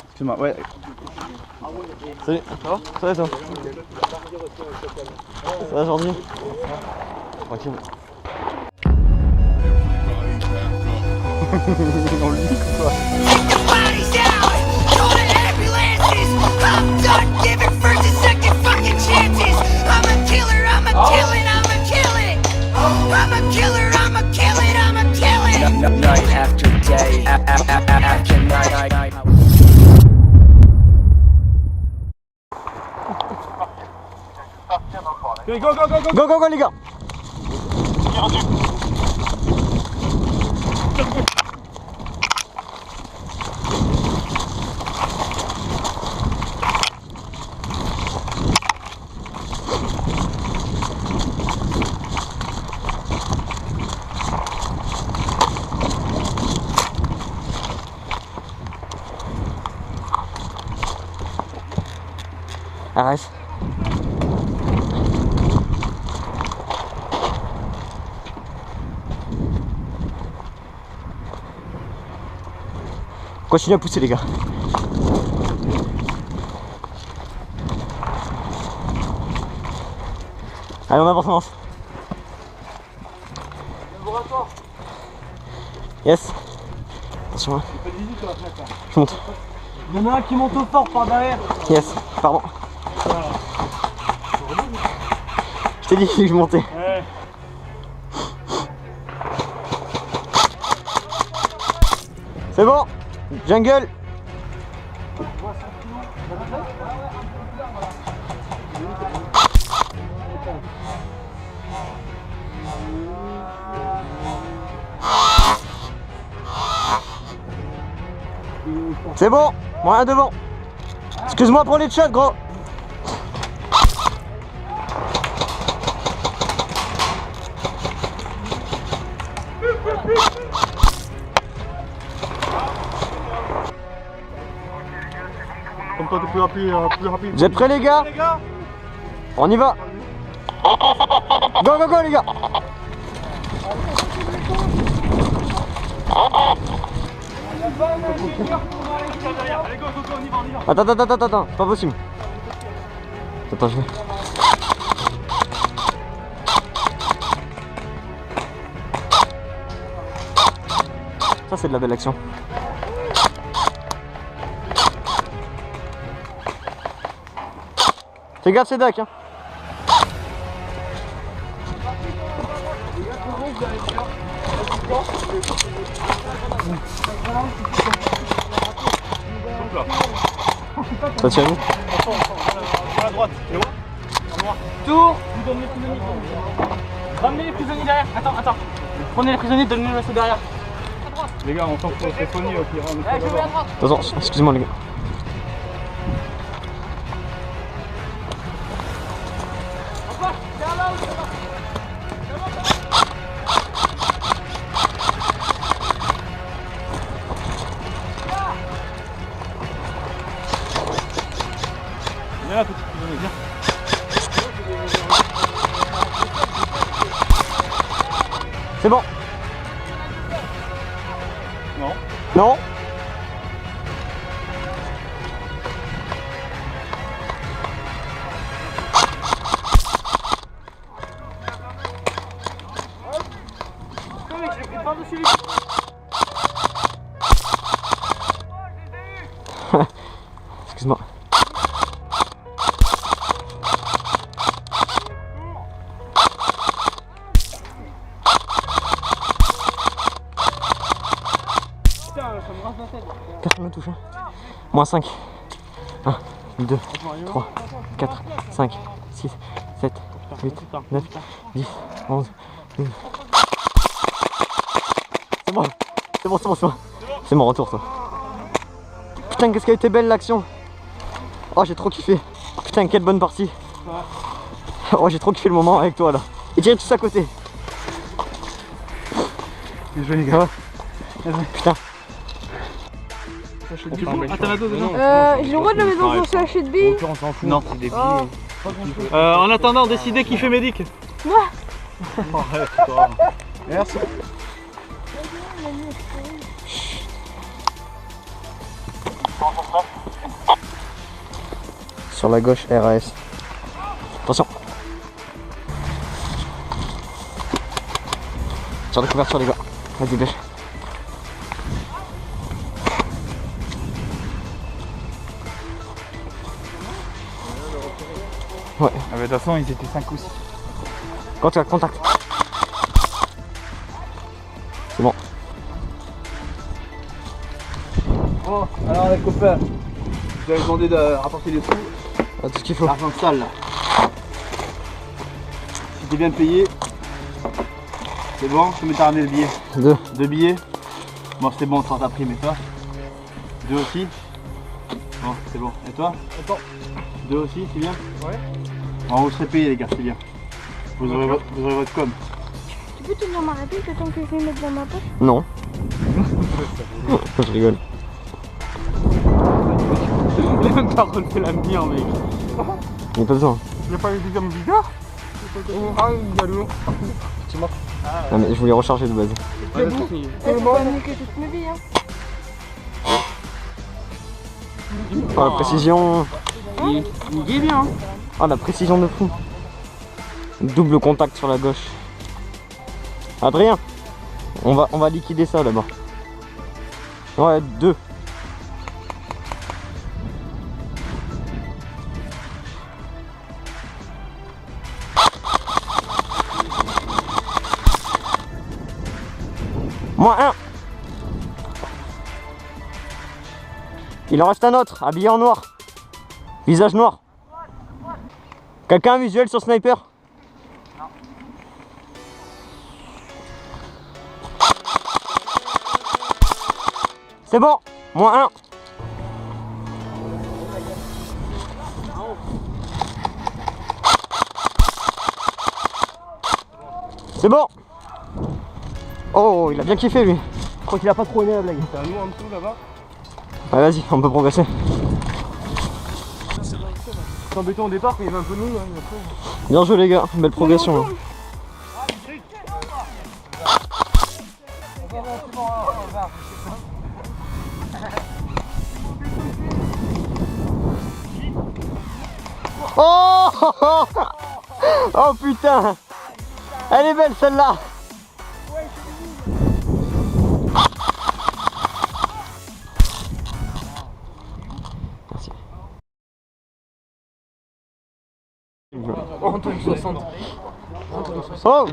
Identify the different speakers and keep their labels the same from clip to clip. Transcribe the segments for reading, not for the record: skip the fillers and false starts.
Speaker 1: Excuse-moi, ouais. Salut, ça va? Ça va toi? Ça va aujourd'hui? Tranquille. On le dit quoi?
Speaker 2: Night after day, after night.
Speaker 1: Go les gars. Arrête. Continuez à pousser les gars. Allez on avance, on avance. Yes. Attention. Je monte.
Speaker 3: Il y en a un qui monte au fort par derrière.
Speaker 1: Yes, pardon. Je t'ai dit que je montais.
Speaker 3: Ouais.
Speaker 1: C'est bon. Jungle. C'est bon, moi devant. Excuse-moi pour les shots gros.
Speaker 3: Comme toi, t'es plus rapide.
Speaker 1: Vous êtes prêts les gars? On y va. Go les gars. Attends, pas possible. Attends, je vais. Ça c'est de la belle action. Fais gaffe c'est Dak hein. Ça tient où?
Speaker 3: À droite, c'est bon? Tour, vous donnez les prisonniers. Ramenez les prisonniers derrière. Attends. Prenez les prisonniers, donnez-les ceux derrière. Les gars, on s'en fout, c'est soigné au pire.
Speaker 1: Attends, excusez-moi les gars.
Speaker 3: Viens là, petit prisonnier, viens.
Speaker 1: C'est bon. Non.
Speaker 3: Mec, je l'ai pris par-dessus lui.
Speaker 1: Excuse-moi. Personne ne me touche. Hein. Moins 5. 1, 2, 3, 4, 5, 6, 7, 8, 9, 10, 11, 12. C'est bon. C'est mon retour, toi. Putain, qu'est-ce qu'elle a été belle l'action. Oh, j'ai trop kiffé. Putain, quelle bonne partie. Oh, j'ai trop kiffé le moment avec toi là. Et tirez tous à côté.
Speaker 3: Bien joué les gars.
Speaker 1: Putain.
Speaker 3: Tu prends à ta mato déjà?
Speaker 4: J'ai le droit de la mettre dans un sachet de billes?
Speaker 3: On s'en fout. Non, c'est des billes. En attendant, décidez qui fait médic.
Speaker 4: Moi.
Speaker 3: Arrête toi. Merci.
Speaker 1: Sur la gauche, RAS. Attention. Sur la couverture les gars. Vas-y dépêche. Ouais.
Speaker 3: Ah bah de toute façon ils étaient 5 ou 6.
Speaker 1: Contact, contact. C'est bon.
Speaker 5: Bon, alors les copains, je vais demander de rapporter les sous.
Speaker 1: Ah, tout ce qu'il faut.
Speaker 5: L'argent sale là. Si t'es bien payé, c'est bon, je vais ramener le billet.
Speaker 1: 2.
Speaker 5: 2 billets. Bon, c'est bon, t'as pris, mais toi 2 aussi. Bon, c'est bon. Et toi?
Speaker 3: Attends.
Speaker 5: 2 aussi, c'est bien?
Speaker 3: Ouais.
Speaker 5: Bon, vous serez payés les gars, c'est bien. Vous aurez votre com.
Speaker 4: Tu peux tenir ma réplique le temps que je vais mettre dans ma poche?
Speaker 1: Non. Je rigole.
Speaker 3: Il a même pas relevé la mienne mec.
Speaker 1: Il n'y a pas besoin.
Speaker 3: Il n'y a pas eu des hommes bizarres? Ah il y a lourd.
Speaker 1: Non mais je voulais recharger de base.
Speaker 3: Ouais,
Speaker 4: C'est pas mieux que toute ma vie hein.
Speaker 1: Oh la précision.
Speaker 3: Il est bien. Hein.
Speaker 1: Oh la précision de fou. Double contact sur la gauche. Adrien, on va liquider ça là-bas. Ouais, 2. Moins 1. Il en reste un autre, habillé en noir. Visage noir. Quelqu'un a un visuel sur Sniper? Non. C'est bon, moins 1. C'est bon. Oh, il a bien kiffé lui. Je crois qu'il a pas trop aimé la blague.
Speaker 3: T'as un loup en dessous là-bas?
Speaker 1: Ouais, vas-y, on peut progresser.
Speaker 3: C'est embêtant au départ quand il y avait un peu de nous. Hein,
Speaker 1: Bien joué les gars, belle progression. Hein. Oh, oh putain. Elle est belle celle-là. Merci.
Speaker 3: Entre une 60.
Speaker 1: Oh.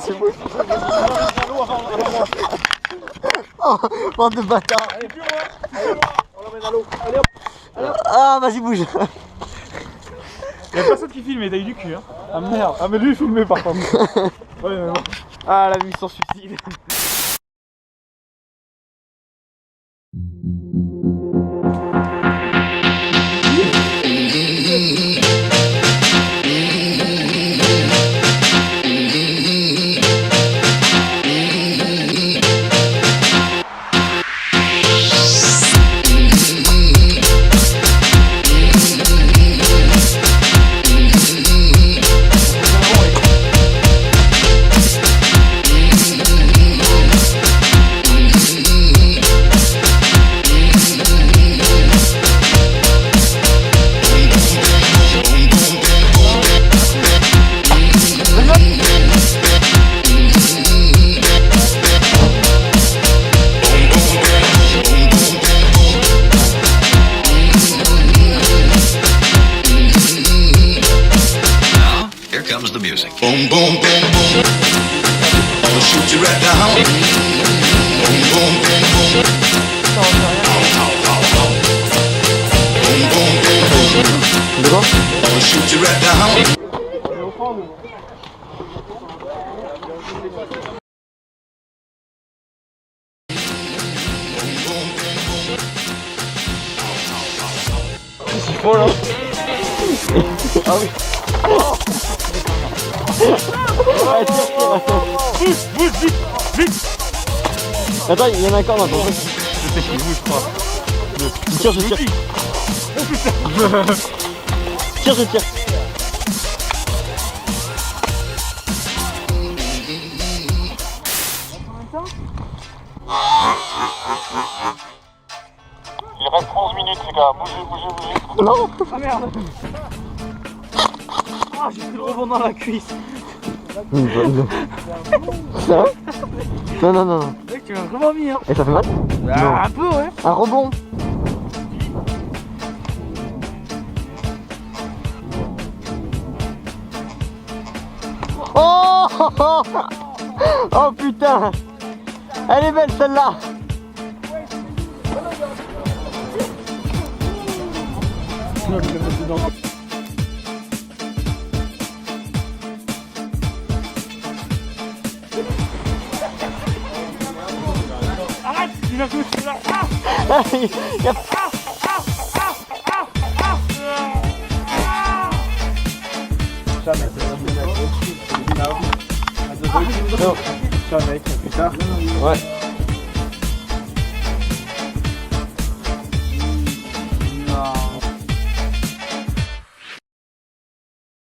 Speaker 1: C'est beau. Oh, bande de bâtards.
Speaker 3: Allez, plus loin. On l'emmène à l'eau. Allez hop.
Speaker 1: Ah, vas-y, bouge.
Speaker 3: Y'a personne qui filme et t'as eu du cul hein. Ah merde. Ah mais lui il filmait par contre. Ouais mais bon. Ah la mission suicide.
Speaker 6: Comes the music. Boom, boom, boom, boom. I'll shoot you right down. Boom, boom, boom, boom. Ow, ow, ow, ow. Boom, boom, boom, boom.
Speaker 1: De quoi?
Speaker 6: I'll shoot you right down.
Speaker 1: Qu'est-ce qu'ils font là? Ah oui. Oh. Allez, tire, tire. Attends, il y en a encore dans ton truc.
Speaker 5: Je sais qu'il bouge, je crois.
Speaker 1: Je tire, je tire. Tire, je tire.
Speaker 3: Il reste 11 minutes, les gars. Bougez.
Speaker 1: Non.
Speaker 3: Ah merde. Ah, j'ai pris le rebond dans la cuisse.
Speaker 1: C'est vrai? Non, non, non.
Speaker 3: Mec, tu m'as vraiment mis, hein.
Speaker 1: Et ça fait mal? Non.
Speaker 3: Un peu, ouais.
Speaker 1: Un rebond. Oh, oh putain. Elle est belle celle-là.
Speaker 3: Arrête, il a touché là.
Speaker 1: Il y a-
Speaker 5: Ciao mec, à plus tard.
Speaker 1: Ouais.